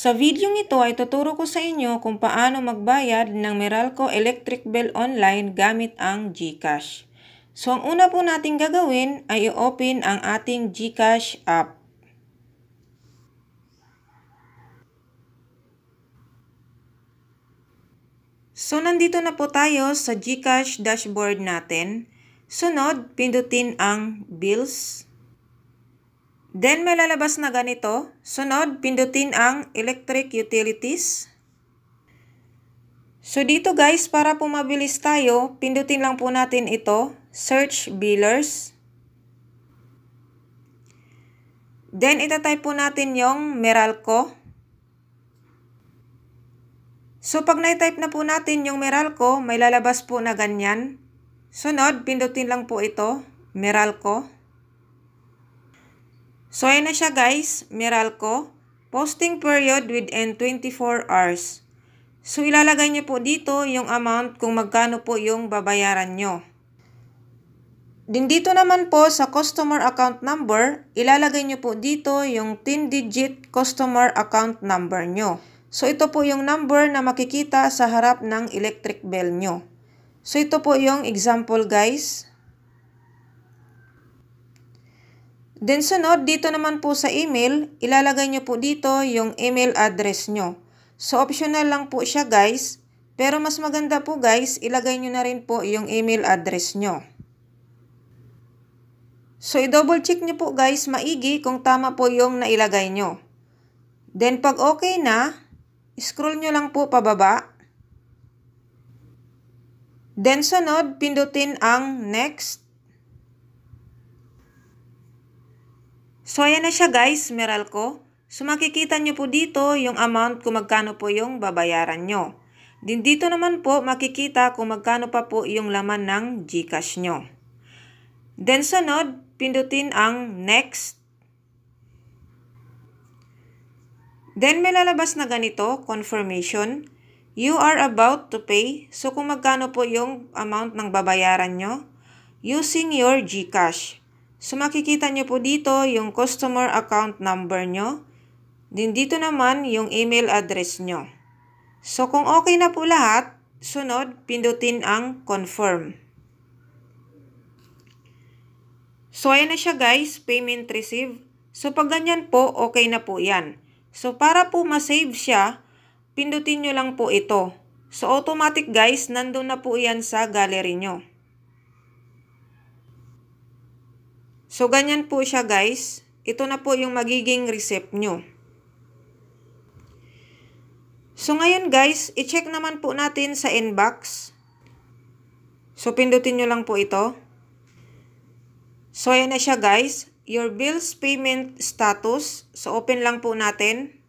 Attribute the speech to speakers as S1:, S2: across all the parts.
S1: Sa videong ito ay tuturo ko sa inyo kung paano magbayad ng Meralco electric bill online gamit ang GCash. So ang una po nating gagawin ay i-open ang ating GCash app. So nandito na po tayo sa GCash dashboard natin. Sunod, pindutin ang Bills. Then may lalabas na ganito. Sunod, pindutin ang Electric Utilities. So dito guys, para po mabilis tayo, pindutin lang po natin ito, Search Billers. Then itatype po natin yung Meralco. So pag na-type na po natin yung Meralco, may lalabas po na ganyan. Sunod, pindutin lang po ito, Meralco. So ayan na siya guys, Meralco. Posting period within 24 hours. So ilalagay niyo po dito yung amount kung magkano po yung babayaran nyo. Din dito naman po sa customer account number, ilalagay niyo po dito yung 10-digit customer account number nyo. So ito po yung number na makikita sa harap ng electric bill nyo. So ito po yung example guys. Then sunod, dito naman po sa email, ilalagay nyo po dito yung email address nyo. So optional lang po siya guys, pero mas maganda po guys, ilagay nyo na rin po yung email address nyo. So i-double check nyo po guys maigi kung tama po yung nailagay nyo. Then pag okay na, scroll nyo lang po pababa. Then sunod, pindutin ang Next. So ayan na siya guys, Meralco. So makikita nyo po dito yung amount kung magkano po yung babayaran nyo. Din dito naman po makikita kung magkano pa po yung laman ng GCash nyo. Then sunod, pindutin ang Next. Then may lalabas na ganito, confirmation. You are about to pay. So kung magkano po yung amount ng babayaran nyo using your GCash. So makikita nyo po dito yung customer account number nyo. Din dito naman yung email address nyo. So kung okay na po lahat, sunod, pindutin ang confirm. So ayan na siya guys, payment received. So pag ganyan po, okay na po yan. So para po ma-save siya, pindutin nyo lang po ito. So automatic guys, nandun na po yan sa gallery nyo. So ganyan po siya guys. Ito na po yung magiging receipt nyo. So ngayon guys, i-check naman po natin sa inbox. So pindutin nyo lang po ito. So ayan na siya guys. Your bills payment status. So open lang po natin.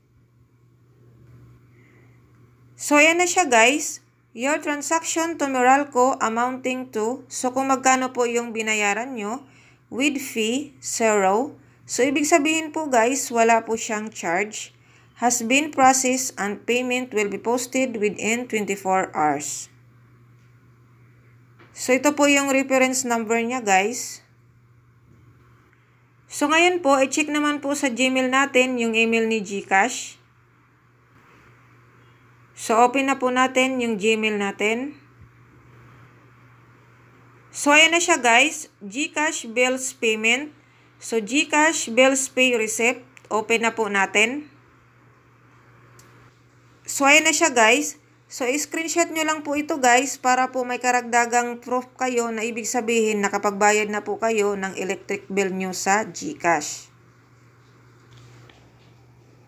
S1: So ayan na siya guys. Your transaction to Meralco amounting to. So kung magkano po yung binayaran nyo. With fee, 0. So ibig sabihin po guys, wala po siyang charge. Has been processed and payment will be posted within 24 hours. So ito po yung reference number niya guys. So ngayon po, i-check naman po sa Gmail natin yung email ni GCash. So open na po natin yung Gmail natin. So ayan na siya guys, GCash bills payment. So GCash bills pay receipt, open na po natin. So ayan na siya guys. So screenshot nyo lang po ito guys para po may karagdagang proof kayo na ibig sabihin nakapagbayad na po kayo ng electric bill nyo sa GCash.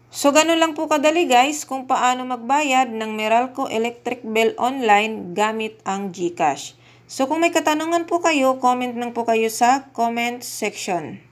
S1: So ganun lang po kadali guys kung paano magbayad ng Meralco electric bill online gamit ang GCash. So kung may katanungan po kayo, comment lang po kayo sa comment section.